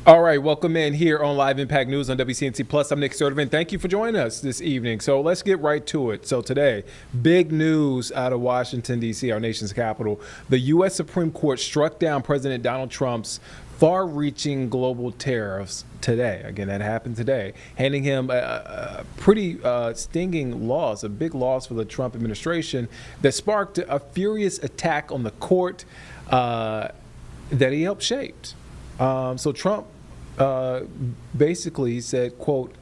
All right, welcome in here on Live Impact News on WCNC Plus. I'm Nick Sturdivant. Thank you for joining us this evening. So let's get right to it. So today, big news out of Washington, D.C., our nation's capital. The U.S. Supreme Court struck down President Donald Trump's far-reaching global tariffs today. Again, that happened today, handing him a pretty stinging loss, a big loss for the Trump administration that sparked a furious attack on the court that he helped shape. So Trump basically said, quote,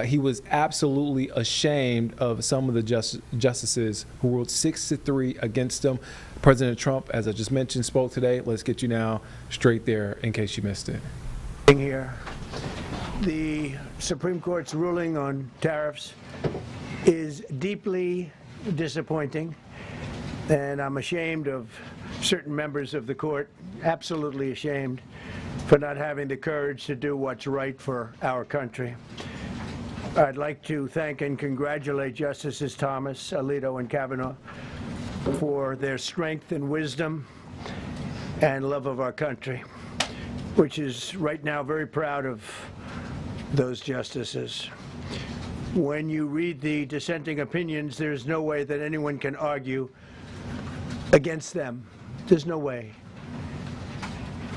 he was absolutely ashamed of some of the justices who ruled 6-3 against him. President Trump, as I just mentioned, spoke today. Let's get you now straight there in case you missed it. Here, the Supreme Court's ruling on tariffs is deeply disappointing, and I'm ashamed of certain members of the court, absolutely ashamed, for not having the courage to do what's right for our country. I'd like to thank and congratulate Justices Thomas, Alito, and Kavanaugh for their strength and wisdom and love of our country, which is right now very proud of those justices. When you read the dissenting opinions, there's no way that anyone can argue against them. There's no way.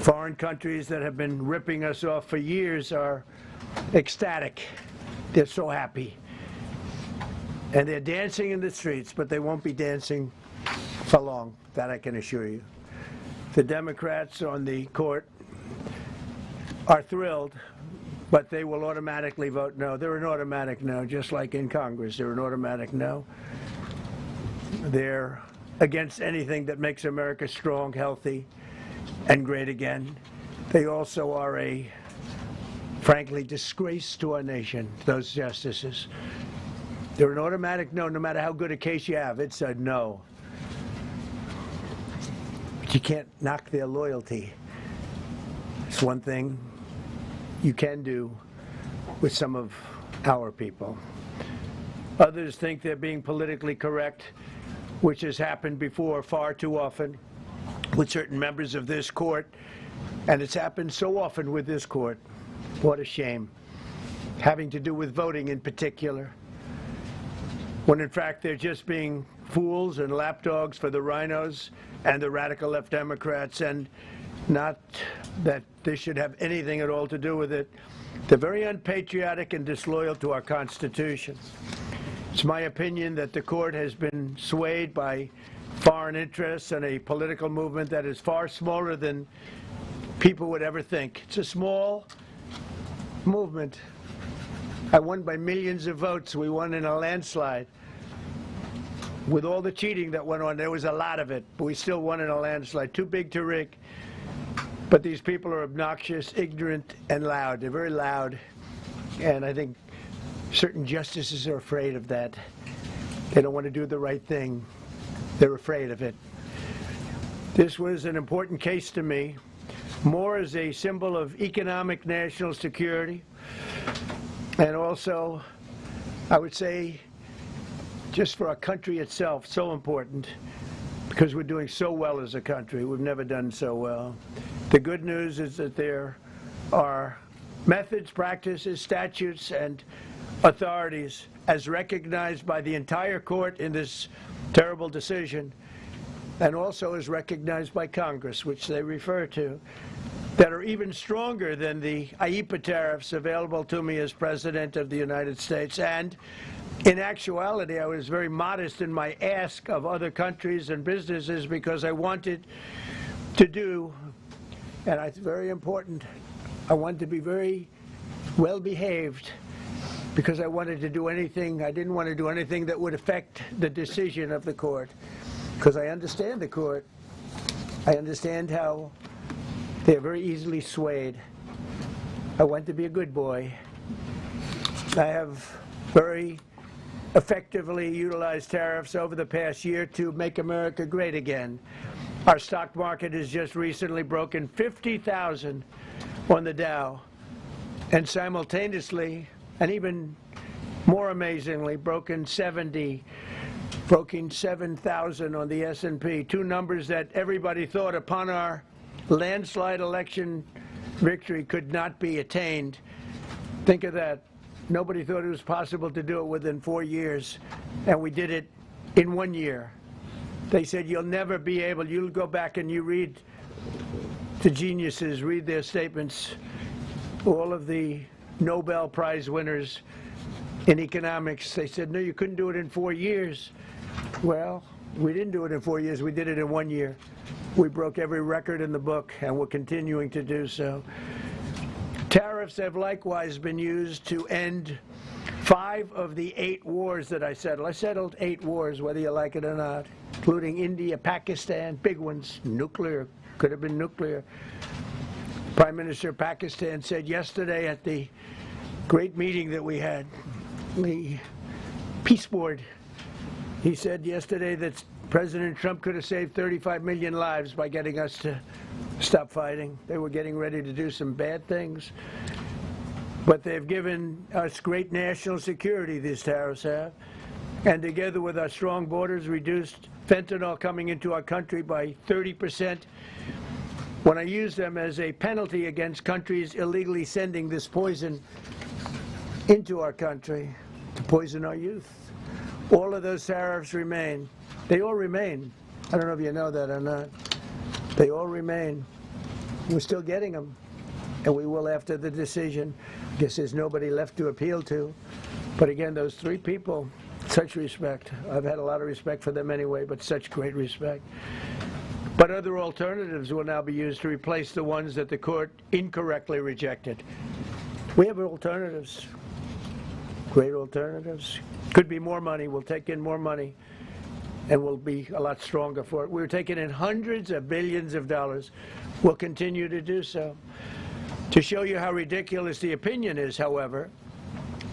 Foreign countries that have been ripping us off for years are ecstatic. They're so happy. And they're dancing in the streets, but they won't be dancing for long, that I can assure you. The Democrats on the court are thrilled, but they will automatically vote no. They're an automatic no, just like in Congress. They're an automatic no. They're against anything that makes America strong, healthy, and great again. They also are a, frankly, disgrace to our nation, those justices. They're an automatic no, no matter how good a case you have. It's a no. But you can't knock their loyalty. It's one thing you can do with some of our people. Others think they're being politically correct, which has happened before far too often with certain members of this court, and it's happened so often with this court. What a shame. Having to do with voting in particular, when in fact they're just being fools and lapdogs for the rhinos and the radical left Democrats, and not that this should have anything at all to do with it. They're very unpatriotic and disloyal to our Constitution. It's my opinion that the court has been swayed by foreign interests and a political movement that is far smaller than people would ever think. It's a small movement. I won by millions of votes. We won in a landslide. With all the cheating that went on, there was a lot of it, but we still won in a landslide. Too big to rig. But these people are obnoxious, ignorant, and loud. They're very loud, and I think certain justices are afraid of that. They don't want to do the right thing. They're afraid of it. This was an important case to me, more as a symbol of economic national security, and also, I would say, just for our country itself, so important, because we're doing so well as a country. We've never done so well. The good news is that there are methods, practices, statutes, and authorities, as recognized by the entire court in this terrible decision, and also as recognized by Congress, which they refer to, that are even stronger than the IEEPA tariffs available to me as President of the United States. And in actuality, I was very modest in my ask of other countries and businesses because I wanted to do, and it's very important, I wanted to be very well behaved, because I wanted to do anything, I didn't want to do anything that would affect the decision of the court, because I understand the court. I understand how they're very easily swayed. I want to be a good boy. I have very effectively utilized tariffs over the past year to make America great again. Our stock market has just recently broken 50,000 on the Dow, and simultaneously, and even more amazingly, broken 7,000 on the S&P, two numbers that everybody thought upon our landslide election victory could not be attained. Think of that. Nobody thought it was possible to do it within 4 years, and we did it in 1 year. They said you'll never be able, you'll go back and you read the geniuses, read their statements, all of the Nobel Prize winners in economics, they said, no, you couldn't do it in 4 years. Well, we didn't do it in 4 years, we did it in 1 year. We broke every record in the book, and we're continuing to do so. Tariffs have likewise been used to end 5 of the 8 wars that I settled. I settled 8 wars, whether you like it or not, including India, Pakistan, big ones, nuclear, could have been nuclear. Prime Minister of Pakistan said yesterday at the great meeting that we had, the Peace Board, he said yesterday that President Trump could have saved 35 million lives by getting us to stop fighting. They were getting ready to do some bad things. But they've given us great national security, these tariffs have. And together with our strong borders, reduced fentanyl coming into our country by 30%. When I use them as a penalty against countries illegally sending this poison into our country to poison our youth. All of those tariffs remain. They all remain. I don't know if you know that or not. They all remain. We're still getting them, and we will after the decision. I guess there's nobody left to appeal to. But again, those 3 people, such respect. I've had a lot of respect for them anyway, but such great respect. But other alternatives will now be used to replace the ones that the court incorrectly rejected. We have alternatives, great alternatives. Could be more money. We'll take in more money, and we'll be a lot stronger for it. We're taking in hundreds of billions of dollars. We'll continue to do so. To show you how ridiculous the opinion is, however,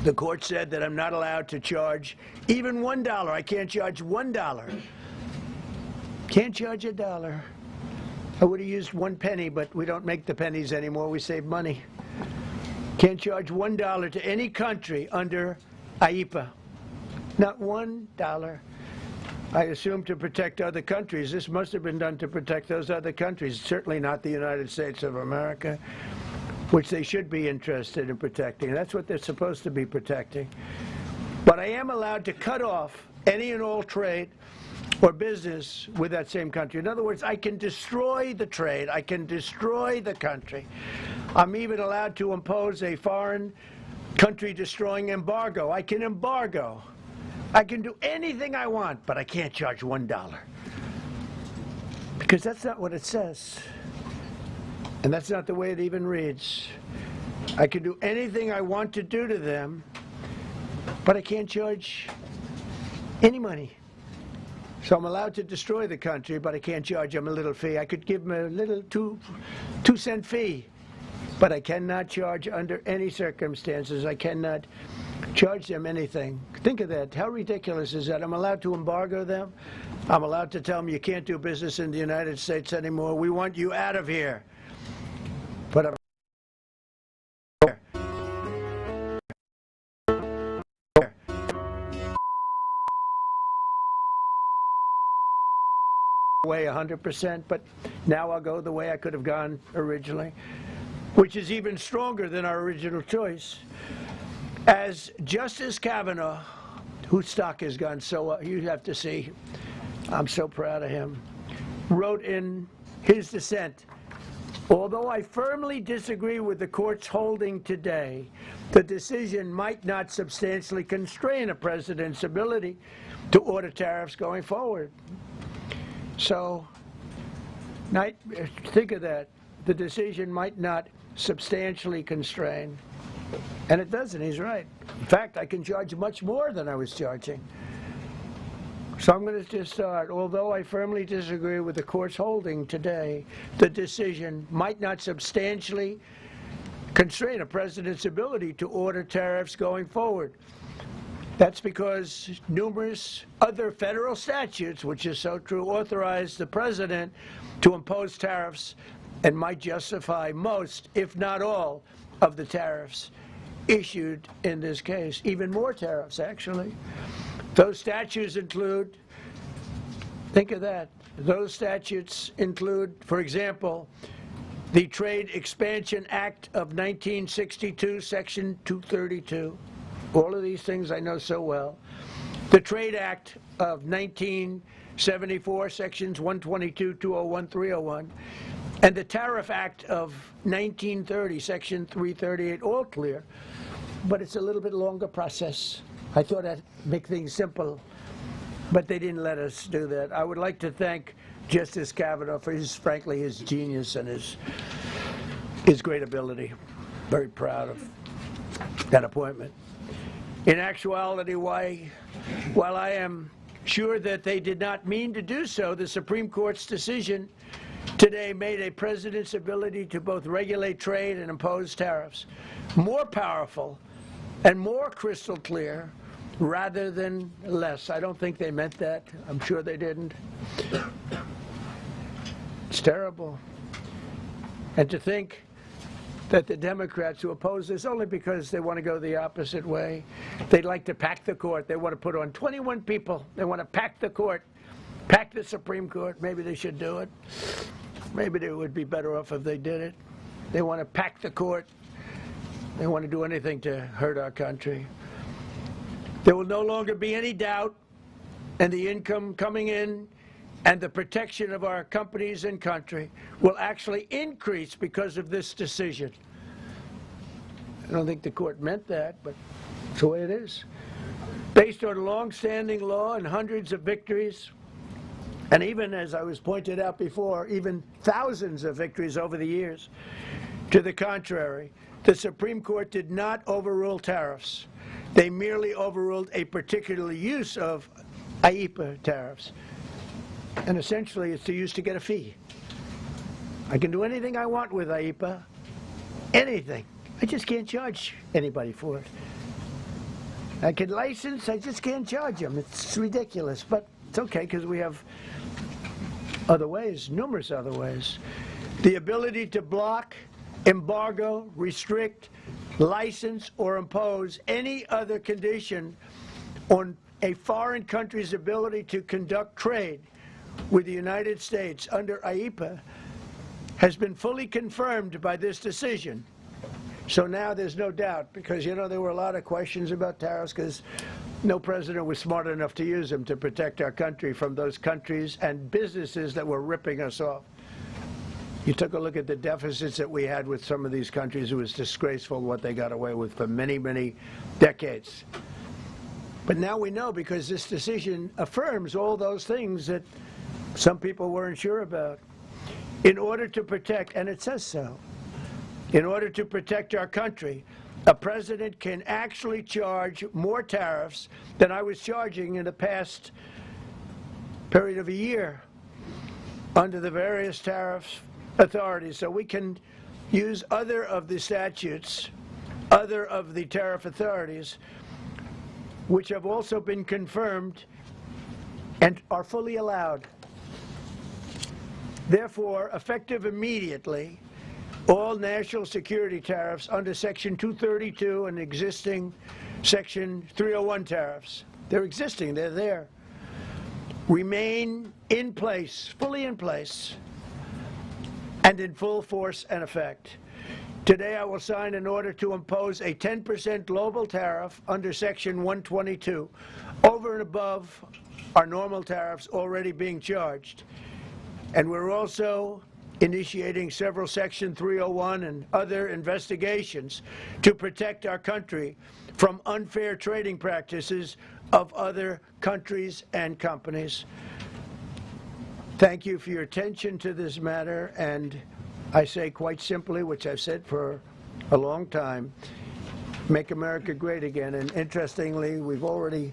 the court said that I'm not allowed to charge even $1. I can't charge $1. Can't charge $1. I would have used 1 penny, but we don't make the pennies anymore. We save money. Can't charge $1 to any country under IEPA. Not $1. I assume to protect other countries. This must have been done to protect those other countries, certainly not the United States of America, which they should be interested in protecting. That's what they're supposed to be protecting. But I am allowed to cut off any and all trade or business with that same country. In other words, I can destroy the trade. I can destroy the country. I'm even allowed to impose a foreign country-destroying embargo. I can embargo. I can do anything I want, but I can't charge $1. Because that's not what it says. And that's not the way it even reads. I can do anything I want to do to them, but I can't charge any money. So I'm allowed to destroy the country, but I can't charge them a little fee. I could give them a little 2-cent fee, but I cannot charge under any circumstances. I cannot charge them anything. Think of that. How ridiculous is that? I'm allowed to embargo them. I'm allowed to tell them you can't do business in the United States anymore. We want you out of here. But I'm way 100%, but now I'll go the way I could have gone originally, which is even stronger than our original choice. As Justice Kavanaugh, whose stock has gone so up, you have to see, I'm so proud of him, wrote in his dissent, although I firmly disagree with the court's holding today, the decision might not substantially constrain a president's ability to order tariffs going forward. So, think of that. The decision might not substantially constrain. And it doesn't, he's right. In fact, I can charge much more than I was charging. So I'm going to just start. Although I firmly disagree with the court's holding today, the decision might not substantially constrain a president's ability to order tariffs going forward. That's because numerous other federal statutes, which is so true, authorize the president to impose tariffs and might justify most, if not all, of the tariffs issued in this case. Even more tariffs, actually. Those statutes include, think of that, those statutes include, for example, the Trade Expansion Act of 1962, Section 232. All of these things I know so well. The Trade Act of 1974, Sections 122, 201, 301. And the Tariff Act of 1930, Section 338, all clear. But it's a little bit longer process. I thought I'd make things simple, but they didn't let us do that. I would like to thank Justice Kavanaugh for frankly, his genius and his great ability. Very proud of that appointment. In actuality, while I am sure that they did not mean to do so, the Supreme Court's decision today made a president's ability to both regulate trade and impose tariffs more powerful and more crystal clear rather than less. I don't think they meant that. I'm sure they didn't. It's terrible. And to think that the Democrats who oppose this only because they want to go the opposite way, they'd like to pack the court. They want to put on 21 people. They want to pack the court, pack the Supreme Court. Maybe they should do it. Maybe they would be better off if they did it. They want to pack the court. They want to do anything to hurt our country. There will no longer be any doubt, and the income coming in and the protection of our companies and country will actually increase because of this decision. I don't think the court meant that, but it's the way it is. Based on long-standing law and hundreds of victories, and even, as I was pointed out before, even thousands of victories over the years, to the contrary, the Supreme Court did not overrule tariffs. They merely overruled a particular use of IEEPA tariffs. And essentially, it's used to get a fee. I can do anything I want with IEEPA, anything. I just can't charge anybody for it. I can license, I just can't charge them. It's ridiculous, but it's okay because we have other ways, numerous other ways. The ability to block, embargo, restrict, license, or impose any other condition on a foreign country's ability to conduct trade with the United States under IEEPA has been fully confirmed by this decision. So now there's no doubt, because, you know, there were a lot of questions about tariffs because no president was smart enough to use them to protect our country from those countries and businesses that were ripping us off. You took a look at the deficits that we had with some of these countries. It was disgraceful what they got away with for many, many decades. But now we know, because this decision affirms all those things that some people weren't sure about. In order to protect, and it says so, in order to protect our country, a president can actually charge more tariffs than I was charging in the past period of a year under the various tariff authorities. So we can use other of the statutes, other of the tariff authorities, which have also been confirmed and are fully allowed. Therefore, effective immediately, all national security tariffs under Section 232 and existing Section 301 tariffs, they're existing, they're there, remain in place, fully in place, and in full force and effect. Today I will sign an order to impose a 10% global tariff under Section 122, over and above our normal tariffs already being charged. And we're also initiating several Section 301 and other investigations to protect our country from unfair trading practices of other countries and companies. Thank you for your attention to this matter, and I say quite simply, which I've said for a long time, make America great again. And interestingly, we've already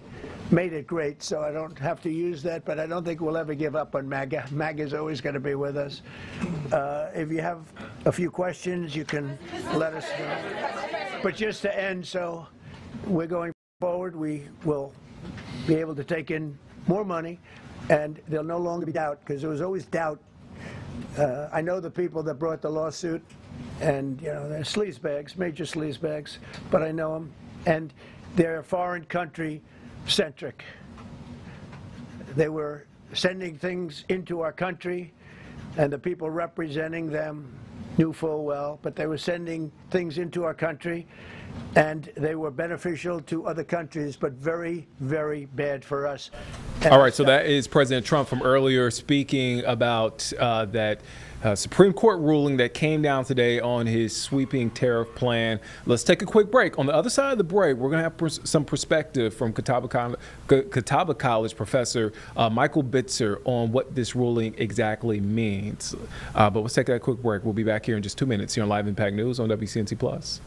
made it great, so I don't have to use that, but I don't think we'll ever give up on MAGA. MAGA is always going to be with us. If you have a few questions, you can let us know. But just to end, so we're going forward, we will be able to take in more money, and there'll no longer be doubt, because there was always doubt. I know the people that brought the lawsuit, and, you know, they're sleazebags, major sleazebags, but I know them, and they're foreign country centric. They were sending things into our country, and the people representing them knew full well, but they were sending things into our country, and they were beneficial to other countries, but very, very bad for us. All right, so that is President Trump from earlier speaking about that Supreme Court ruling that came down today on his sweeping tariff plan. Let's take a quick break. On the other side of the break, we're going to have some perspective from Catawba College professor Michael Bitzer on what this ruling exactly means. But let's take that quick break. We'll be back here in just 2 minutes here on Live Impact News on WCNC Plus.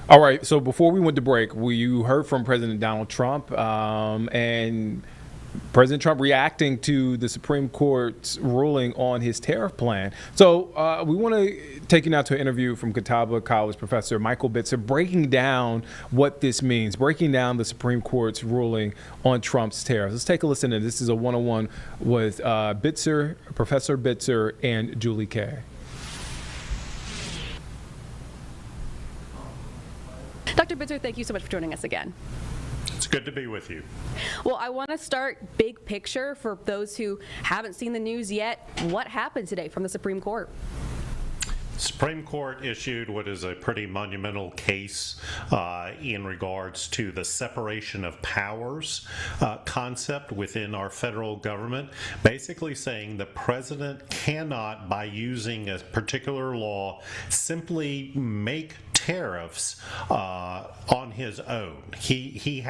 All right, so before we went to break, you heard from President Donald Trump and President Trump reacting to the Supreme Court's ruling on his tariff plan. So we want to take you now to an interview from Catawba College professor Michael Bitzer, breaking down what this means, breaking down the Supreme Court's ruling on Trump's tariffs. Let's take a listen to this. This is a one-on-one with Bitzer, Professor Bitzer, and Julie Kay. Dr. Bitzer, thank you so much for joining us again. It's good to be with you. Well, I want to start big picture for those who haven't seen the news yet. What happened today from the Supreme Court? Supreme Court issued what is a pretty monumental case in regards to the separation of powers concept within our federal government, basically saying the president cannot, by using a particular law, simply make tariffs on his own. He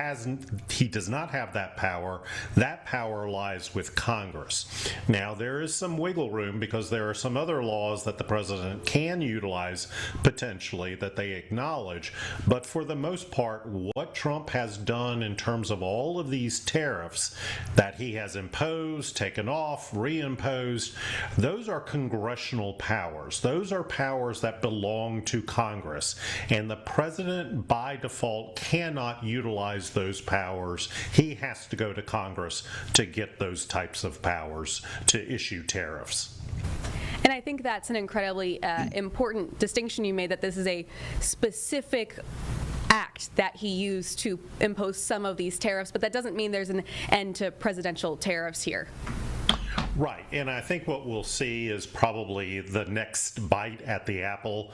does not have that power. That power lies with Congress. Now, there is some wiggle room because there are some other laws that the president can utilize potentially that they acknowledge, but for the most part, what Trump has done in terms of all of these tariffs that he has imposed, taken off, reimposed, those are congressional powers. Those are powers that belong to Congress. And the president, by default, cannot utilize those powers. He has to go to Congress to get those types of powers to issue tariffs. And I think that's an incredibly important distinction you made, that this is a specific act that he used to impose some of these tariffs, but that doesn't mean there's an end to presidential tariffs here. Right, and I think what we'll see is probably the next bite at the apple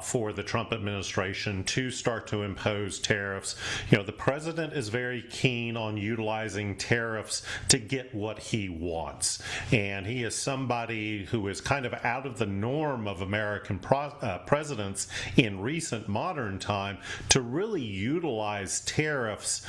for the Trump administration to start to impose tariffs. You know, the president is very keen on utilizing tariffs to get what he wants, and he is somebody who is kind of out of the norm of American presidents in recent modern time to really utilize tariffs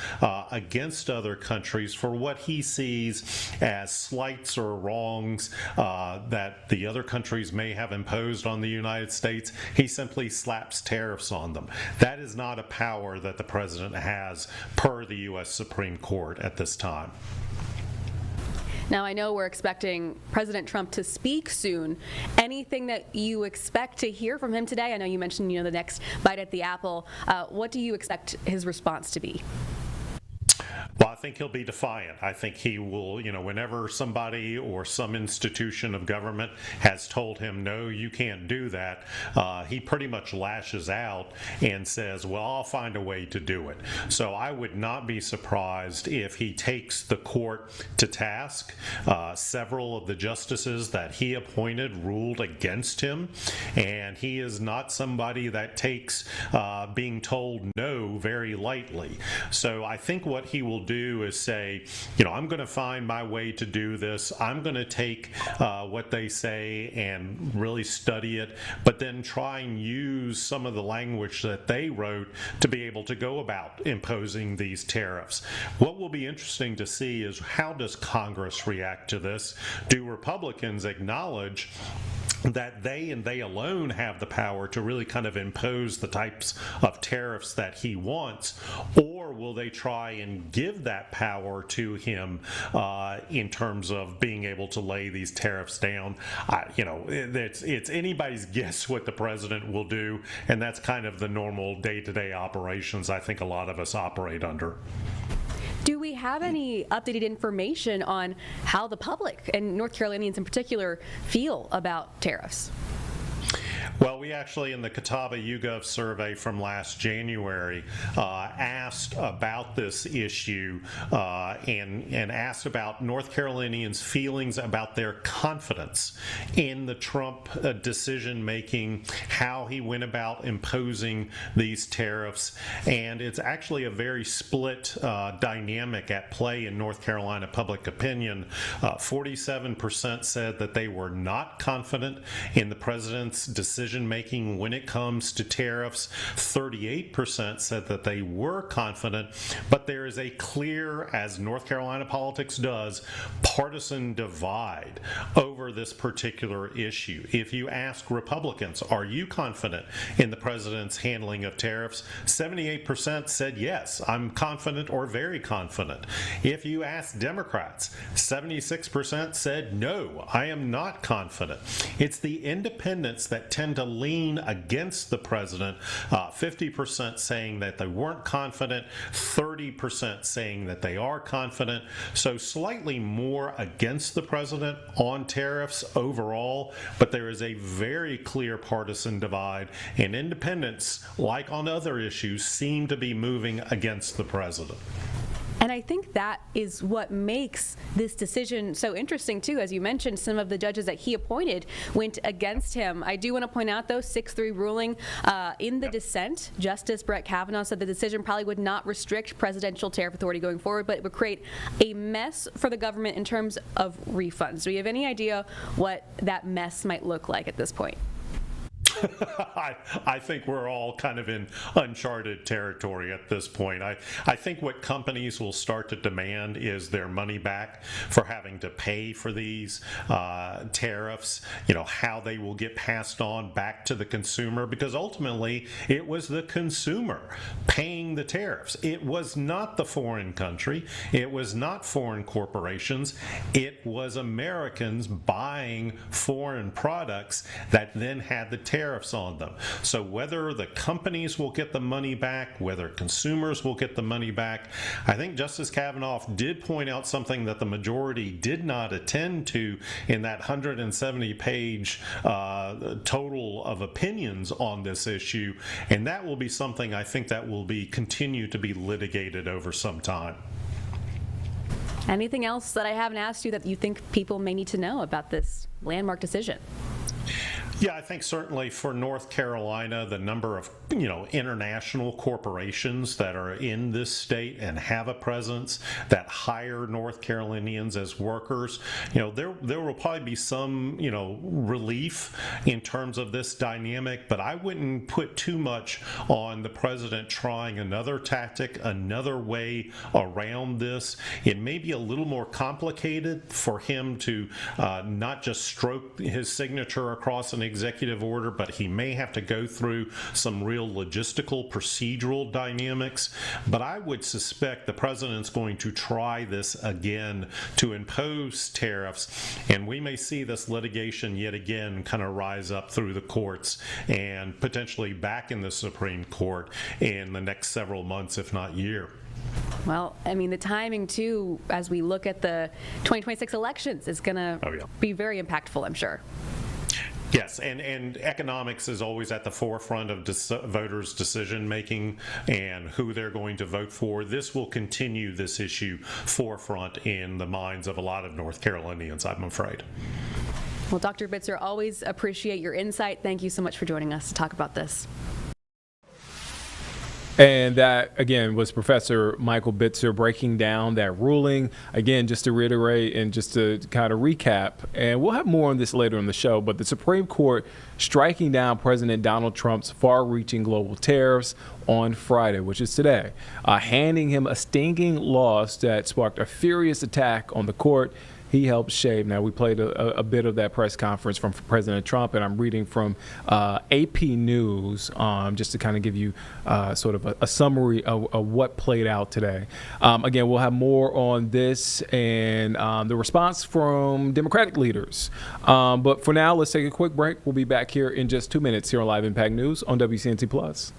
against other countries for what he sees as slights or wrongs that the other countries may have imposed on the United States. He simply slaps tariffs on them. That is not a power that the president has per the U.S. Supreme Court at this time. Now, I know we're expecting President Trump to speak soon. Anything that you expect to hear from him today? I know you mentioned, the next bite at the apple. What do you expect his response to be? Well, I think he'll be defiant. I think he will, whenever somebody or some institution of government has told him, no, you can't do that, he pretty much lashes out and says, well, I'll find a way to do it. So I would not be surprised if he takes the court to task. Several of the justices that he appointed ruled against him, and he is not somebody that takes being told no very lightly. So I think what he will do is say, I'm going to find my way to do this. I'm going to take what they say and really study it, but then try and use some of the language that they wrote to be able to go about imposing these tariffs. What will be interesting to see is how does Congress react to this? Do Republicans acknowledge that they and they alone have the power to really kind of impose the types of tariffs that he wants, or will they try and give that power to him in terms of being able to lay these tariffs down? It's anybody's guess what the president will do, and that's kind of the normal day-to-day operations I think a lot of us operate under. Do we have any updated information on how the public, and North Carolinians in particular, feel about tariffs? Well, we actually, in the Catawba YouGov survey from last January, asked about this issue and asked about North Carolinians' feelings about their confidence in the Trump decision-making, how he went about imposing these tariffs. And it's actually a very split dynamic at play in North Carolina public opinion. 47% said that they were not confident in the president's decision-making when it comes to tariffs. 38% said that they were confident, but there is a clear, as North Carolina politics does, partisan divide over this particular issue. If you ask Republicans, are you confident in the president's handling of tariffs? 78% said yes, I'm confident or very confident. If you ask Democrats, 76% said no, I am not confident. It's the independents that tend to lean against the president, 50% saying that they weren't confident, 30% saying that they are confident, so slightly more against the president on tariffs overall, but there is a very clear partisan divide, and independents, like on other issues, seem to be moving against the president. And I think that is what makes this decision so interesting, too. As you mentioned, some of the judges that he appointed went against him. I do want to point out, though, 6-3 ruling in the dissent. Justice Brett Kavanaugh said the decision probably would not restrict presidential tariff authority going forward, but it would create a mess for the government in terms of refunds. Do you have any idea what that mess might look like at this point? I think we're all kind of in uncharted territory at this point. I think what companies will start to demand is their money back for having to pay for these tariffs, how they will get passed on back to the consumer, because ultimately it was the consumer paying the tariffs. It was not the foreign country. It was not foreign corporations. It was Americans buying foreign products that then had the tariffs on them. So whether the companies will get the money back, whether consumers will get the money back, I think Justice Kavanaugh did point out something that the majority did not attend to in that 170-page total of opinions on this issue, and that will be something I think that will be continue to be litigated over some time. Anything else that I haven't asked you that you think people may need to know about this landmark decision? Yeah, I think certainly for North Carolina, the number of, international corporations that are in this state and have a presence that hire North Carolinians as workers, there will probably be some, relief in terms of this dynamic, but I wouldn't put too much on the president trying another tactic, another way around this. It may be a little more complicated for him to not just stroke his signature across an executive order, but he may have to go through some real logistical, procedural dynamics. But I would suspect the president's going to try this again to impose tariffs, and we may see this litigation yet again kind of rise up through the courts and potentially back in the Supreme Court in the next several months, if not year. Well, I mean, the timing, too, as we look at the 2026 elections, is going to be very impactful, I'm sure. Yes, and economics is always at the forefront of voters' decision making and who they're going to vote for. This will continue this issue forefront in the minds of a lot of North Carolinians, I'm afraid. Well, Dr. Bitzer, always appreciate your insight. Thank you so much for joining us to talk about this. And that, again, was Professor Michael Bitzer breaking down that ruling. Again, just to reiterate and just to kind of recap, and we'll have more on this later in the show, but the Supreme Court striking down President Donald Trump's far-reaching global tariffs on Friday, which is today, handing him a stinging loss that sparked a furious attack on the court he helped shape. Now, we played a bit of that press conference from President Trump, and I'm reading from AP News just to kind of give you sort of a summary of what played out today. Again, we'll have more on this and the response from Democratic leaders. But for now, let's take a quick break. We'll be back here in just 2 minutes here on Live Impact News on WCNC Plus.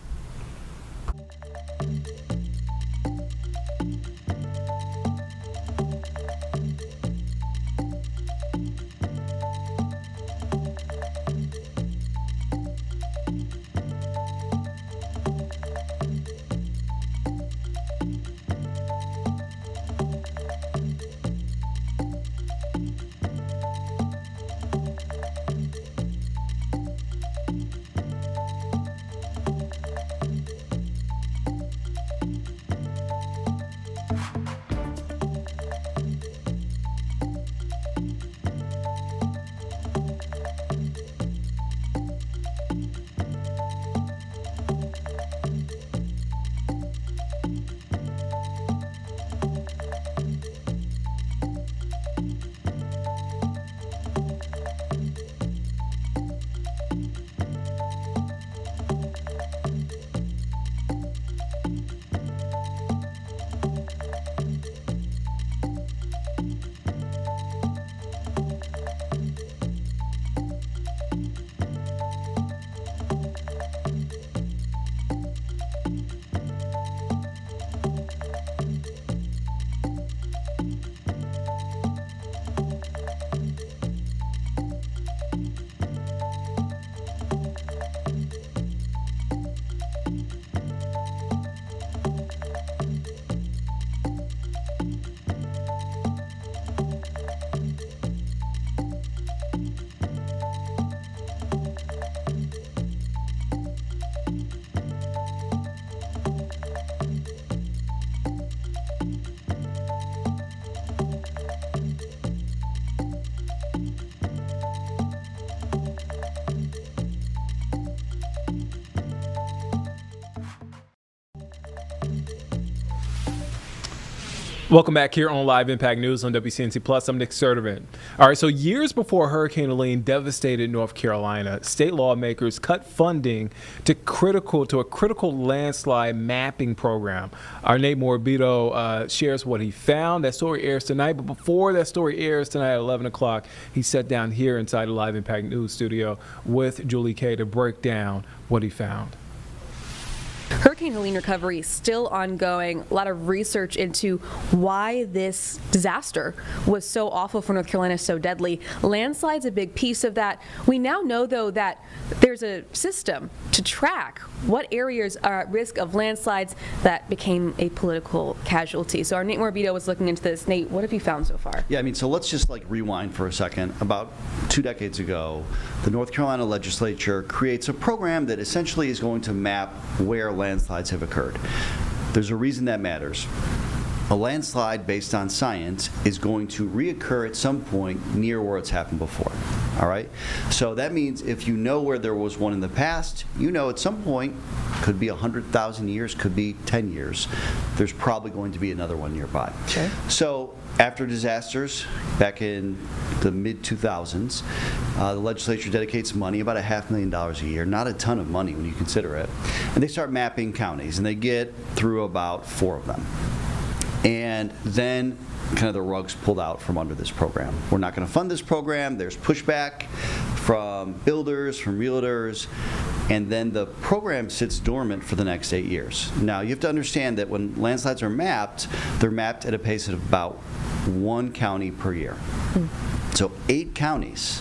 Welcome back here on Live Impact News on WCNC Plus. I'm Nick Sertivant. All right, so years before Hurricane Helene devastated North Carolina, state lawmakers cut funding to a critical landslide mapping program. Our Nate Morabito shares what he found. That story airs tonight, but before that story airs tonight at 11 o'clock, he sat down here inside the Live Impact News studio with Julie Kay to break down what he found. Hurricane Helene recovery is still ongoing. A lot of research into why this disaster was so awful for North Carolina, so deadly. Landslide's a big piece of that. We now know, though, that there's a system to track what areas are at risk of landslides that became a political casualty. So our Nate Morbido was looking into this. Nate, what have you found so far? Yeah, I mean, so let's just rewind for a second. About 2 decades ago, the North Carolina legislature creates a program that essentially is going to map where landslides have occurred. There's a reason that matters. A landslide based on science is going to reoccur at some point near where it's happened before. All right? So that means if you know where there was one in the past, you know at some point, could be 100,000 years, could be 10 years, there's probably going to be another one nearby. Sure. So after disasters back in the mid-2000s, the legislature dedicates money, about $500,000 a year, not a ton of money when you consider it, and they start mapping counties, and they get through about 4 of them. And then kind of the rug's pulled out from under this program. We're not going to fund this program. There's pushback from builders, from realtors, and then the program sits dormant for the next 8 years. Now, you have to understand that when landslides are mapped, they're mapped at a pace of about 1 county per year. So 8 counties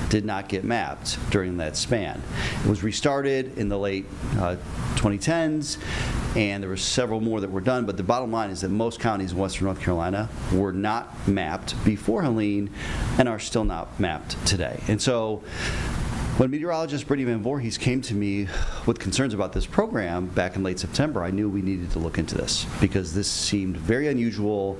did not get mapped during that span. It was restarted in the late 2010s, and there were several more that were done, but the bottom line is that most counties in western North Carolina were not mapped before Helene and are still not mapped today. And so when meteorologist Brittany Van Voorhees came to me with concerns about this program back in late September, I knew we needed to look into this because this seemed very unusual,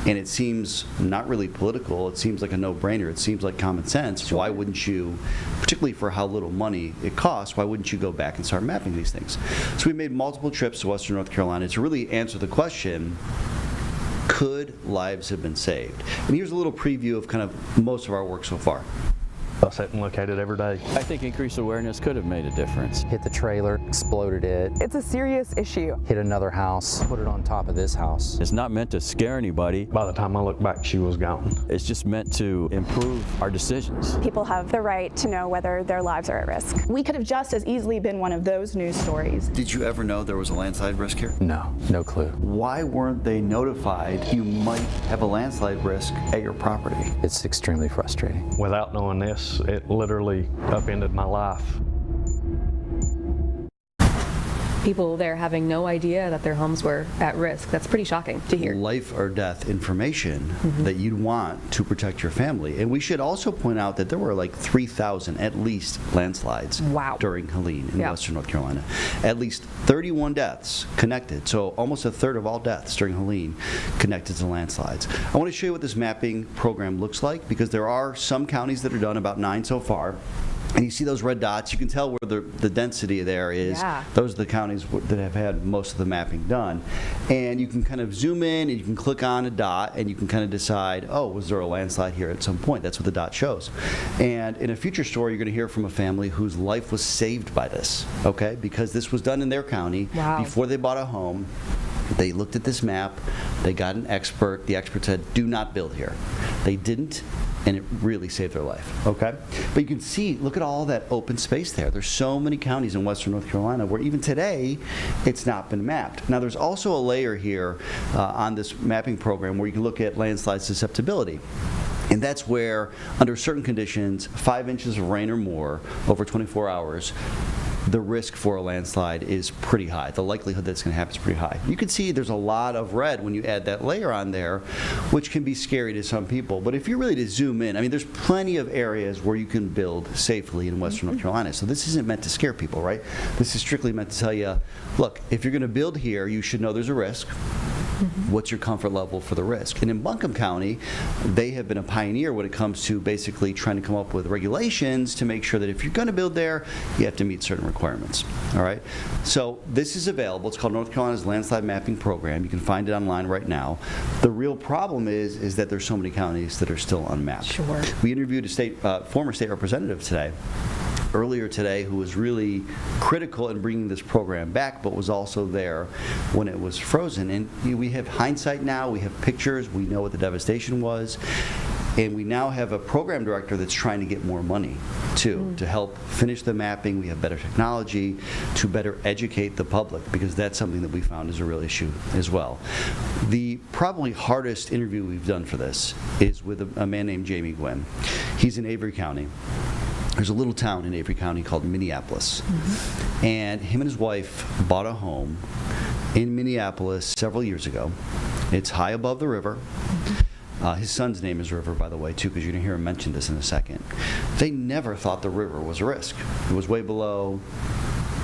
and it seems not really political. It seems like a no-brainer. It seems like common sense. Why wouldn't you, particularly for how little money it costs, why wouldn't you go back and start mapping these things? So we made multiple trips to western North Carolina to really answer the question, could lives have been saved? And here's a little preview of kind of most of our work so far. I sit and look at it every day. I think increased awareness could have made a difference. Hit the trailer, exploded it. It's a serious issue. Hit another house, put it on top of this house. It's not meant to scare anybody. By the time I look back, she was gone. It's just meant to improve our decisions. People have the right to know whether their lives are at risk. We could have just as easily been one of those news stories. Did you ever know there was a landslide risk here? No, no clue. Why weren't they notified you might have a landslide risk at your property? It's extremely frustrating. Without knowing this, it literally upended my life. People there having no idea that their homes were at risk. That's pretty shocking to hear. Life or death information that you'd want to protect your family. And we should also point out that there were like 3,000 at least landslides during Helene in western North Carolina. At least 31 deaths connected, so almost a third of all deaths during Helene connected to landslides. I want to show you what this mapping program looks like because there are some counties that are done, about 9 so far. And you see those red dots, you can tell where the density there is. Yeah. Those are the counties that have had most of the mapping done. And you can kind of zoom in and you can click on a dot and you can kind of decide, oh, was there a landslide here at some point? That's what the dot shows. And in a future story, you're going to hear from a family whose life was saved by this, okay? Because this was done in their county before they bought a home. They looked at this map, they got an expert, the expert said, do not build here. They didn't, and it really saved their life, okay? But you can see, look at all that open space there. There's so many counties in western North Carolina where even today, it's not been mapped. Now, there's also a layer here on this mapping program where you can look at landslide susceptibility. And that's where, under certain conditions, 5 inches of rain or more over 24 hours, the risk for a landslide is pretty high. The likelihood that it's going to happen is pretty high. You can see there's a lot of red when you add that layer on there, which can be scary to some people. But if you're really to zoom in, I mean, there's plenty of areas where you can build safely in western North Carolina. So this isn't meant to scare people, right? This is strictly meant to tell you, look, if you're going to build here, you should know there's a risk. What's your comfort level for the risk? And in Buncombe County, they have been a pioneer when it comes to basically trying to come up with regulations to make sure that if you're going to build there, you have to meet certain requirements. All right? So this is available. It's called North Carolina's Landslide Mapping Program. You can find it online right now. The real problem is that there's so many counties that are still unmapped. Sure. We interviewed a former state representative earlier today who was really critical in bringing this program back, but was also there when it was frozen. And we have hindsight now, we have pictures, we know what the devastation was. And we now have a program director that's trying to get more money, too, to help finish the mapping. We have better technology to better educate the public, because that's something that we found is a real issue as well. The probably hardest interview we've done for this is with a man named Jamie Gwynn. He's in Avery County. There's a little town in Avery County called Minneapolis. And him and his wife bought a home in Minneapolis several years ago. It's high above the river. His son's name is River, by the way, too, because you're going to hear him mention this in a second. They never thought the river was a risk. It was way below.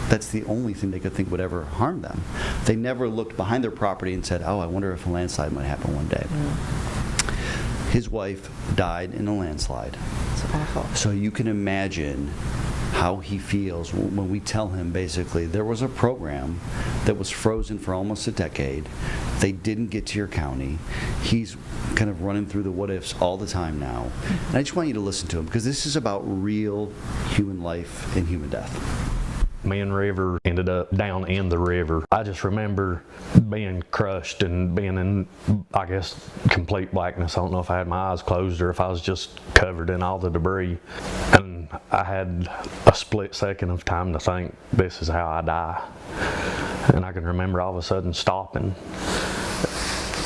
That's the only thing they could think would ever harm them. They never looked behind their property and said, oh, I wonder if a landslide might happen one day. His wife died in a landslide. It's awful. So you can imagine how he feels when we tell him, basically, there was a program that was frozen for almost a decade. They didn't get to your county. He's kind of running through the what ifs all the time now. And I just want you to listen to him, because this is about real human life and human death. Me and River ended up down in the river. I just remember being crushed and being in, I guess, complete blackness. I don't know if I had my eyes closed or if I was just covered in all the debris. And I had a split second of time to think, this is how I die. And I can remember all of a sudden stopping,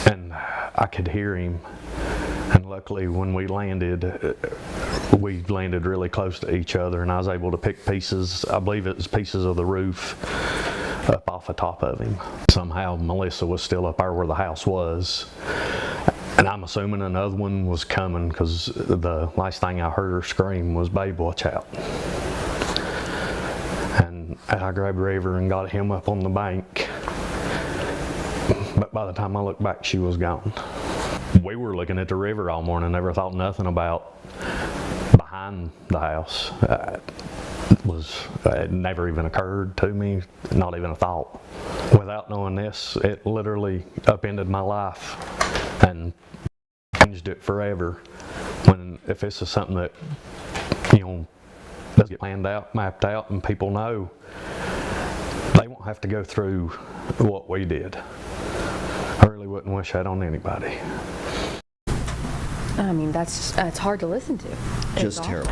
and I could hear him. And luckily, when we landed really close to each other, and I was able to pick pieces, I believe it was pieces of the roof, up off the top of him. Somehow Melissa was still up there where the house was. And I'm assuming another one was coming, because the last thing I heard her scream was, "Babe, watch out." And I grabbed River and got him up on the bank. But by the time I looked back, she was gone. We were looking at the river all morning, never thought nothing about behind the house. It never even occurred to me, not even a thought. Without knowing this, it literally upended my life and changed it forever. If this is something that, does get planned out, mapped out, and people know, they won't have to go through what we did. I really wouldn't wish that on anybody. I mean, it's hard to listen to. Just terrible.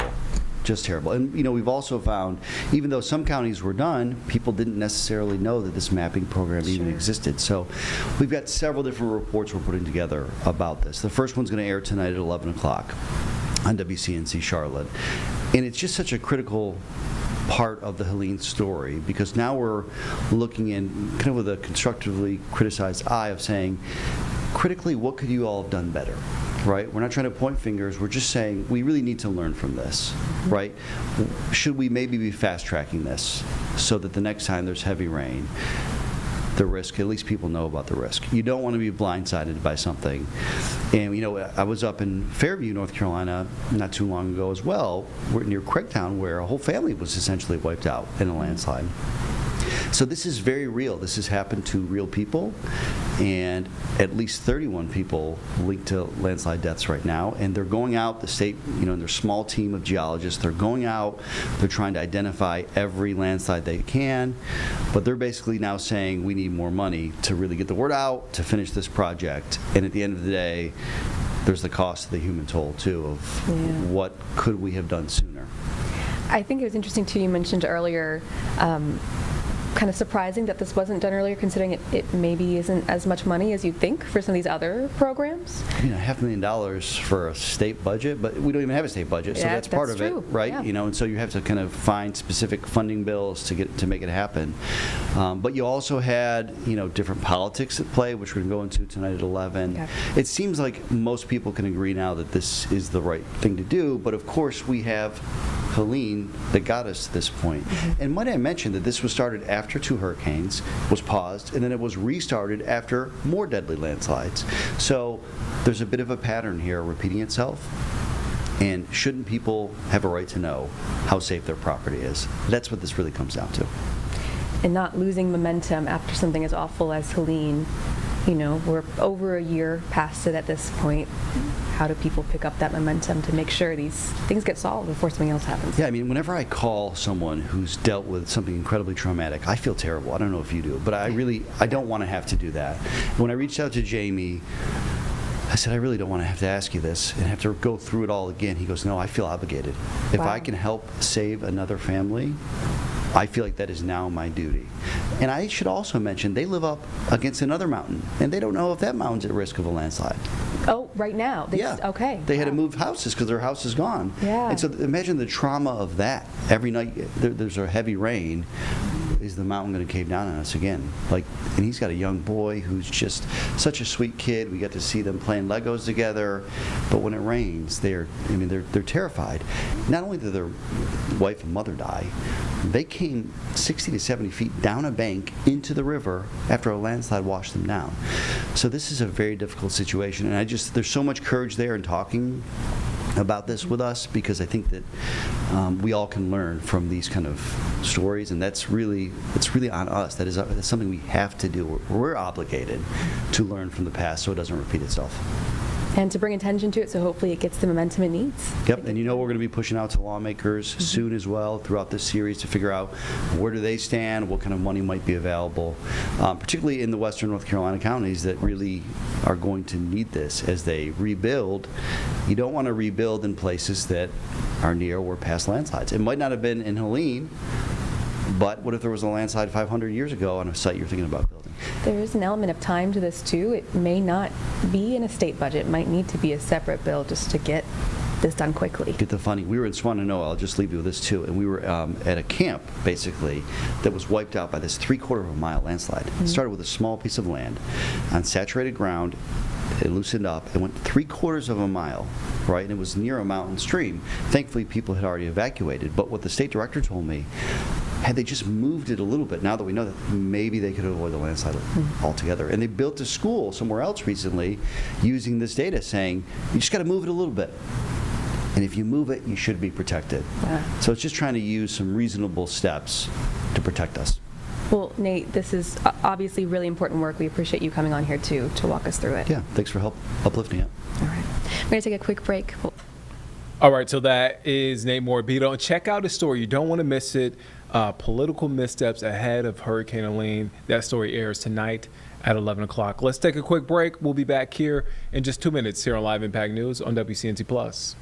Just terrible. And, we've also found, even though some counties were done, people didn't necessarily know that this mapping program even existed. So we've got several different reports we're putting together about this. The first one's going to air tonight at 11 o'clock on WCNC Charlotte. And it's just such a critical part of the Helene story, because now we're looking in kind of with a constructively criticized eye of saying, critically, what could you all have done better? Right? We're not trying to point fingers. We're just saying we really need to learn from this, right? Should we maybe be fast-tracking this so that the next time there's heavy rain, the risk, at least people know about the risk. You don't want to be blindsided by something. And, I was up in Fairview, North Carolina, not too long ago as well, near Craigtown, where a whole family was essentially wiped out in a landslide. So this is very real. This has happened to real people, and at least 31 people linked to landslide deaths right now. And they're going out, the state, and their small team of geologists, they're going out, they're trying to identify every landslide they can, but they're basically now saying we need more money to really get the word out, to finish this project. And at the end of the day, there's the cost of the human toll, too, of what could we have done sooner. I think it was interesting, too, you mentioned earlier, kind of surprising that this wasn't done earlier, considering it maybe isn't as much money as you'd think for some of these other programs. $500,000 for a state budget, but we don't even have a state budget, so that's part of true. it, right? Yeah. And so you have to kind of find specific funding bills to make it happen. But you also had, different politics at play, which we're going to go into tonight at 11. Yeah. It seems like most people can agree now that this is the right thing to do, but of course we have Helene that got us to this point. And might I mention that this was started after 2 hurricanes, was paused, and then it was restarted after more deadly landslides. So there's a bit of a pattern here repeating itself. And shouldn't people have a right to know how safe their property is? That's what this really comes down to. And not losing momentum after something as awful as Helene. We're over a year past it at this point. How do people pick up that momentum to make sure these things get solved before something else happens? Yeah, whenever I call someone who's dealt with something incredibly traumatic, I feel terrible. I don't know if you do, but I don't want to have to do that. When I reached out to Jamie, I said, I really don't want to have to ask you this and have to go through it all again. He goes, no, I feel obligated. If Wow. I can help save another family, I feel like that is now my duty. And I should also mention, they live up against another mountain, and they don't know if that mountain's at risk of a landslide. Oh, right now? Yeah. Okay. They had to Wow. move houses because their house is gone. Yeah. And so imagine the trauma of that. Every night there's a heavy rain. Is the mountain going to cave down on us again? And he's got a young boy who's just such a sweet kid. We got to see them playing Legos together. But when it rains, they're terrified. Not only did their wife and mother die, they came 60 to 70 feet down a bank into the river after a landslide washed them down. So this is a very difficult situation, and there's so much courage there in talking about this with us, because I think that we all can learn from these kind of stories, and it's really on us. That's something we have to do. We're obligated to learn from the past so it doesn't repeat itself. And to bring attention to it, so hopefully it gets the momentum it needs. Yep, and we're going to be pushing out to lawmakers soon as well throughout this series to figure out where do they stand, what kind of money might be available, particularly in the western North Carolina counties that really are going to need this as they rebuild. You don't want to rebuild in places that are near or past landslides. It might not have been in Helene, but what if there was a landslide 500 years ago on a site you're thinking about building? There is an element of time to this, too. It may not be in a state budget. It might need to be a separate bill just to get this done quickly. Get the funding. We were in Swannanoa, I'll just leave you with this too, and we were at a camp, basically, that was wiped out by this 3/4 of a mile landslide. It started with a small piece of land on saturated ground. It loosened up. It went 3/4 of a mile, right? And it was near a mountain stream. Thankfully, people had already evacuated. But what the state director told me, had they just moved it a little bit, now that we know that, maybe they could avoid the landslide altogether. And they built a school somewhere else recently using this data, saying, you just got to move it a little bit. And if you move it, you should be protected. Wow. So it's just trying to use some reasonable steps to protect us. Well, Nate, this is obviously really important work. We appreciate you coming on here, too, to walk us through it. Yeah, thanks for uplifting it. All right. We're going to take a quick break. All right, so that is Nate Morabito. And check out his story. You don't want to miss it. Political missteps ahead of Hurricane Helene. That story airs tonight at 11 o'clock. Let's take a quick break. We'll be back here in just 2 minutes here on Live Impact News on WCNC Plus.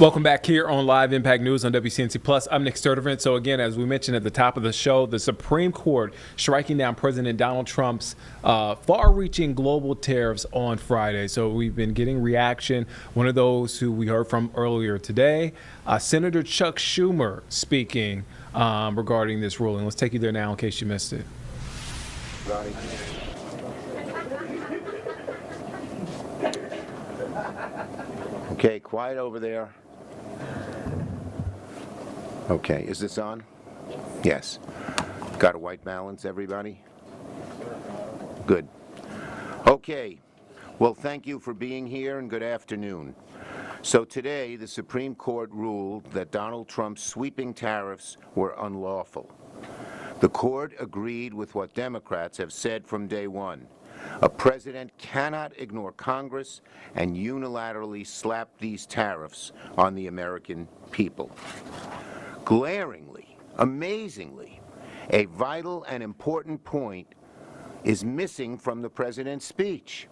Welcome back here on Live Impact News on WCNC Plus. I'm Nick Sturdivant. So again, as we mentioned at the top of the show, the Supreme Court striking down President Donald Trump's far-reaching global tariffs on Friday. So we've been getting reaction. One of those who we heard from earlier today, Senator Chuck Schumer speaking regarding this ruling. Let's take you there now in case you missed it. Ronnie. Okay, quiet over there. Okay, is this on? Yes. Got a white balance, everybody? Good. Okay. Well, thank you for being here and good afternoon. So today, the Supreme Court ruled that Donald Trump's sweeping tariffs were unlawful. The court agreed with what Democrats have said from day one. A president cannot ignore Congress and unilaterally slap these tariffs on the American people. Glaringly, amazingly, a vital and important point is missing from the president's speech.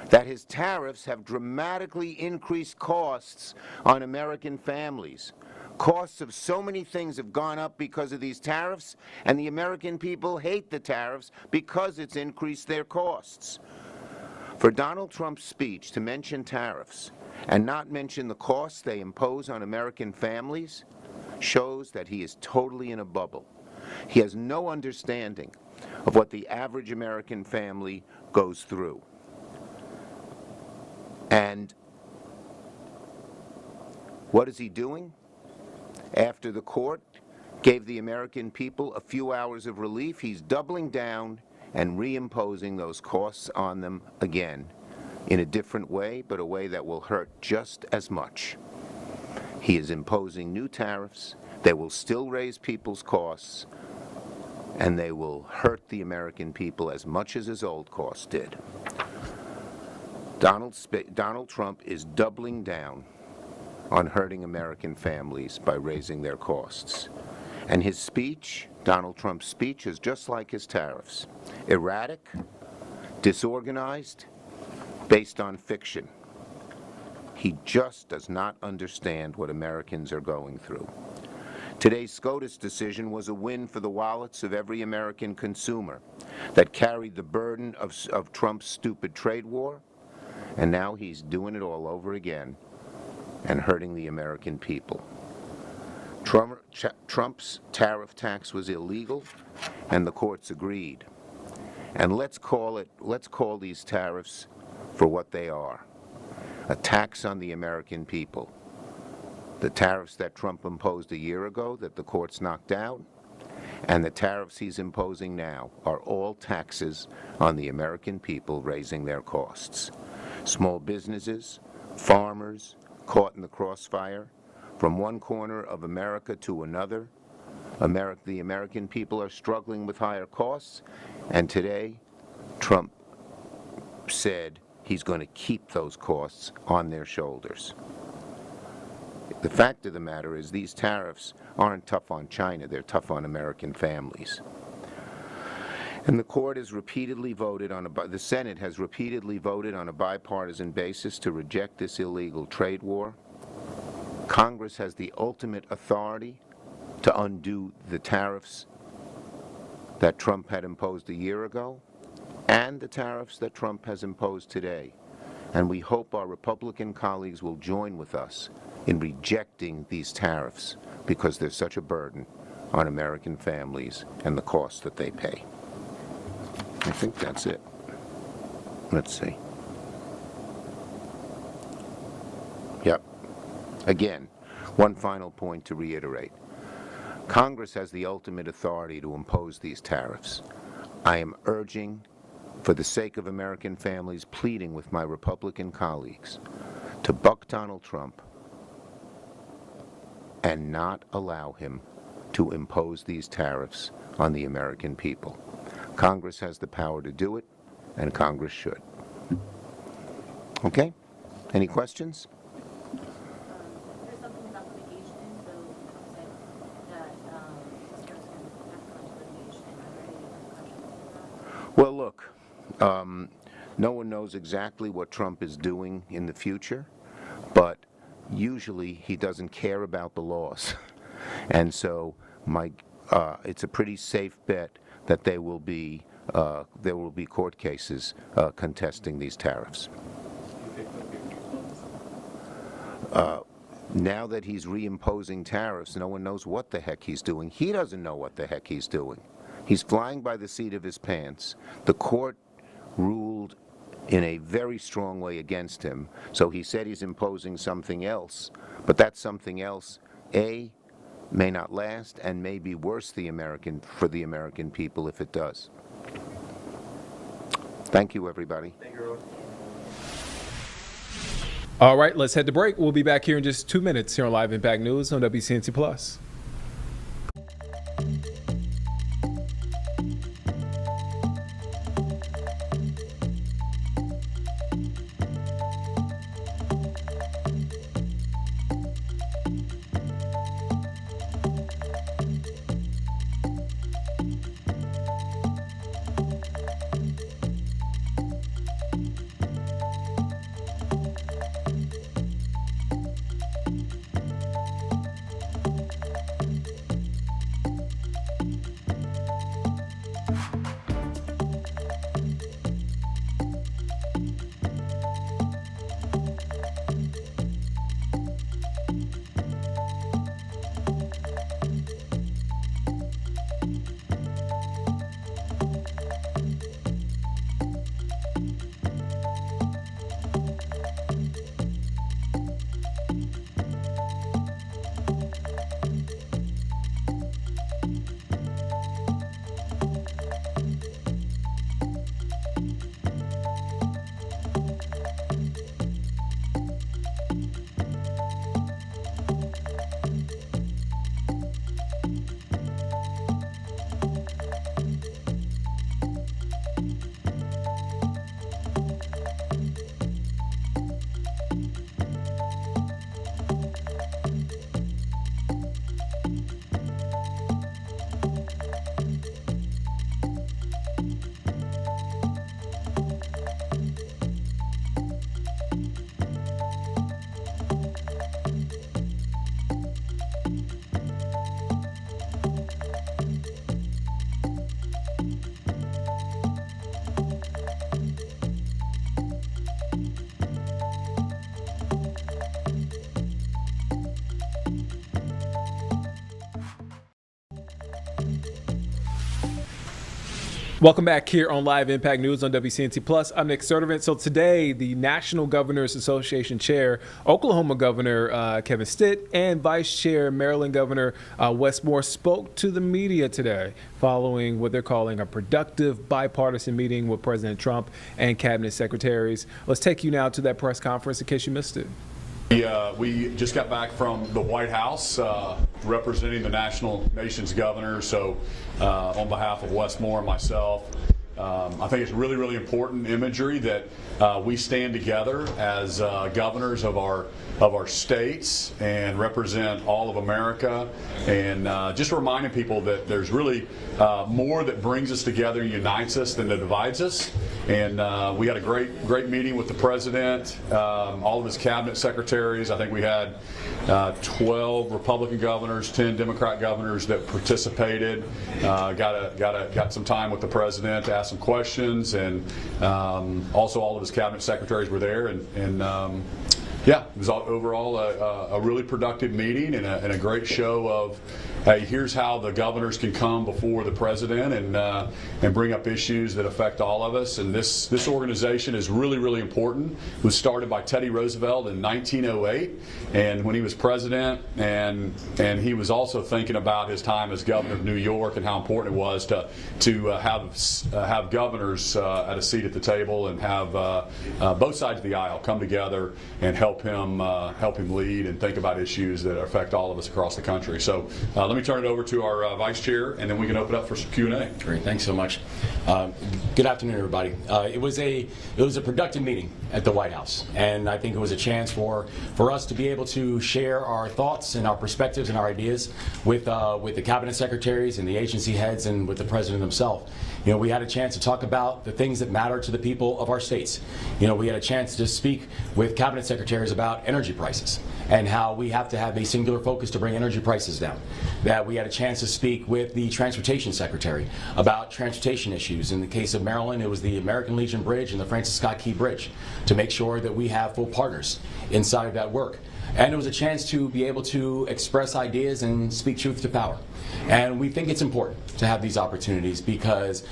That his tariffs have dramatically increased costs on American families. Costs of so many things have gone up because of these tariffs, and the American people hate the tariffs because it's increased their costs. For Donald Trump's speech to mention tariffs and not mention the costs they impose on American families shows that he is totally in a bubble. He has no understanding of what the average American family goes through. And what is he doing? After the court gave the American people a few hours of relief, he's doubling down and reimposing those costs on them again in a different way, but a way that will hurt just as much. He is imposing new tariffs. They will still raise people's costs, and they will hurt the American people as much as his old costs did. Donald Trump is doubling down on hurting American families by raising their costs. And his speech, Donald Trump's speech, is just like his tariffs. Erratic, disorganized, based on fiction. He just does not understand what Americans are going through. Today's SCOTUS decision was a win for the wallets of every American consumer that carried the burden of Trump's stupid trade war, and now he's doing it all over again and hurting the American people. Trump's tariff tax was illegal, and the courts agreed. And let's call these tariffs for what they are: a tax on the American people. The tariffs that Trump imposed a year ago that the courts knocked out, and the tariffs he's imposing now are all taxes on the American people, raising their costs. Small businesses, farmers, caught in the crossfire, from one corner of America to another. The American people are struggling with higher costs, and today Trump said he's going to keep those costs on their shoulders. The fact of the matter is these tariffs aren't tough on China, they're tough on American families. And the court has repeatedly voted on the Senate has repeatedly voted on a bipartisan basis to reject this illegal trade war. Congress has the ultimate authority to undo the tariffs that Trump had imposed a year ago and the tariffs that Trump has imposed today. And we hope our Republican colleagues will join with us in rejecting these tariffs because they're such a burden on American families and the costs that they pay. I think that's it. Let's see. Yep. Again, one final point to reiterate. Congress has the ultimate authority to impose these tariffs. I am urging, for the sake of American families, pleading with my Republican colleagues to buck Donald Trump and not allow him to impose these tariffs on the American people. Congress has the power to do it, and Congress should. Okay? Any questions? There's something about litigation, so Trump said that there's going to be litigation. Are there any questions about that? Well, look, no one knows exactly what Trump is doing in the future, but usually he doesn't care about the laws. And so it's a pretty safe bet that there will be court cases contesting these tariffs. Now that he's reimposing tariffs, no one knows what the heck he's doing. He doesn't know what the heck he's doing. He's flying by the seat of his pants. The court ruled in a very strong way against him, so he said he's imposing something else, but that something else, A, may not last and may be worse for the American people if it does. Thank you, everybody. All right, let's head to break. We'll be back here in just 2 minutes here on Live Impact News on WCNC Plus. Welcome back here on Live Impact News on WCNC Plus. I'm Nick Sturdivant. So today, the National Governors Association Chair, Oklahoma Governor Kevin Stitt, and Vice Chair Maryland Governor Wes Moore spoke to the media today following what they're calling a productive bipartisan meeting with President Trump and cabinet secretaries. Let's take you now to that press conference in case you missed it. We just got back from the White House representing the nation's governors. So on behalf of Wes Moore and myself, I think it's really, really important imagery that we stand together as governors of our states and represent all of America, and just reminding people that there's really more that brings us together and unites us than that divides us. And we had a great meeting with the president, all of his cabinet secretaries. I think we had 12 Republican governors, 10 Democrat governors that participated. Got some time with the president to ask some questions, and also all of his cabinet secretaries were there, and yeah, it was overall a really productive meeting and a great show of, hey, here's how the governors can come before the president and bring up issues that affect all of us. And this organization is really, really important. It was started by Teddy Roosevelt in 1908, and when he was president, and he was also thinking about his time as governor of New York and how important it was to have governors at a seat at the table and have both sides of the aisle come together and help him lead and think about issues that affect all of us across the country. So let me turn it over to our vice chair, and then we can open up for some Q&A. Great, thanks so much. Good afternoon, everybody. It was a productive meeting at the White House, and I think it was a chance for us to be able to share our thoughts and our perspectives and our ideas with the cabinet secretaries and the agency heads and with the president himself. You know, we had a chance to talk about the things that matter to the people of our states. You know, we had a chance to speak with cabinet secretaries about energy prices and how we have to have a singular focus to bring energy prices down. That we had a chance to speak with the transportation secretary about transportation issues. In the case of Maryland, it was the American Legion Bridge and the Francis Scott Key Bridge. to make sure that we have full partners inside of that work. And it was a chance to be able to express ideas and speak truth to power. And we think it's important to have these opportunities because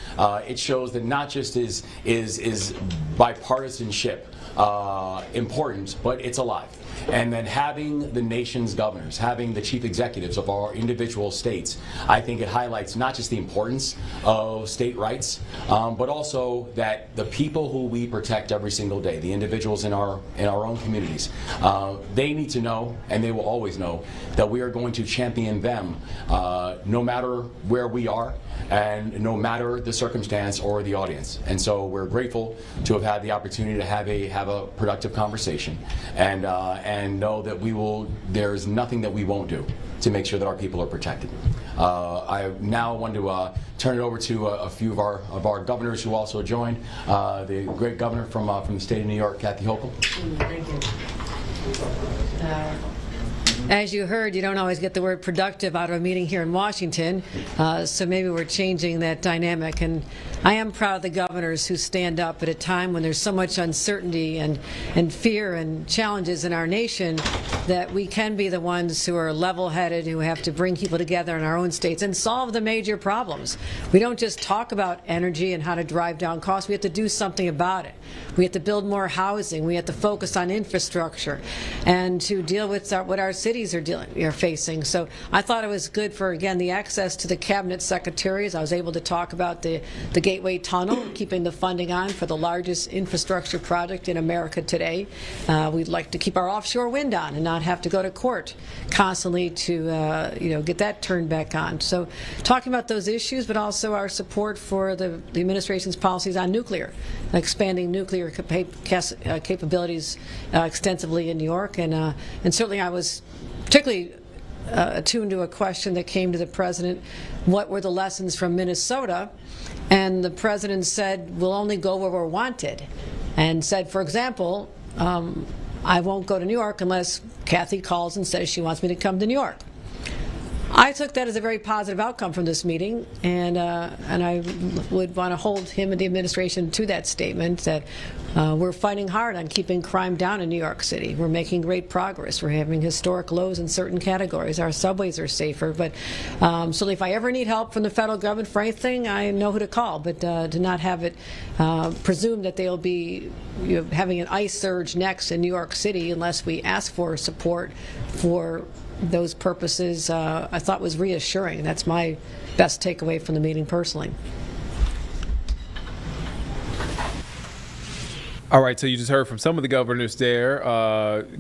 it shows that not just is bipartisanship important, but it's alive. And then having the nation's governors, having the chief executives of our individual states, I think it highlights not just the importance of state rights, but also that the people who we protect every single day, the individuals in our own communities, they need to know, and they will always know, that we are going to champion them no matter where we are and no matter the circumstance or the audience. And so we're grateful to have had the opportunity to have a productive conversation and know that there's nothing that we won't do to make sure that our people are protected. I now want to turn it over to a few of our governors who also joined. The great governor from the state of New York, Kathy Hochul. Thank you. As you heard, you don't always get the word productive out of a meeting here in Washington, so maybe we're changing that dynamic. And I am proud of the governors who stand up at a time when there's so much uncertainty and fear and challenges in our nation, that we can be the ones who are level-headed, who have to bring people together in our own states and solve the major problems. We don't just talk about energy and how to drive down costs. We have to do something about it. We have to build more housing. We have to focus on infrastructure and to deal with what our cities are facing. So I thought it was good for, again, the access to the cabinet secretaries. I was able to talk about the Gateway Tunnel, keeping the funding on for the largest infrastructure project in America today. We'd like to keep our offshore wind on and not have to go to court constantly to get that turned back on. So talking about those issues, but also our support for the administration's policies on nuclear, expanding nuclear capabilities extensively in New York. And certainly I was particularly attuned to a question that came to the president: what were the lessons from Minnesota? And the president said, we'll only go where we're wanted. And said, for example, I won't go to New York unless Kathy calls and says she wants me to come to New York. I took that as a very positive outcome from this meeting, and I would want to hold him and the administration to that statement that we're fighting hard on keeping crime down in New York City. We're making great progress. We're having historic lows in certain categories. Our subways are safer, but certainly if I ever need help from the federal government for anything, I know who to call, but to not have it presume that they'll be having an ICE surge next in New York City unless we ask for support for those purposes, I thought was reassuring. That's my best takeaway from the meeting personally. All right, so you just heard from some of the governors there.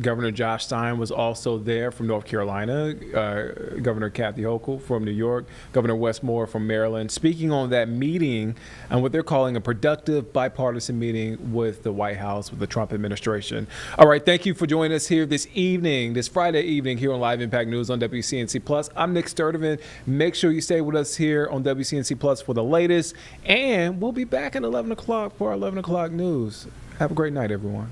Governor Josh Stein was also there from North Carolina, Governor Kathy Hochul from New York, Governor Wes Moore from Maryland, speaking on that meeting and what they're calling a productive bipartisan meeting with the White House, with the Trump administration. All right, thank you for joining us here this evening, this Friday evening here on Live Impact News on WCNC Plus. I'm Nick Sturdivant. Make sure you stay with us here on WCNC Plus for the latest, and we'll be back at 11 o'clock for our 11 o'clock news. Have a great night, everyone.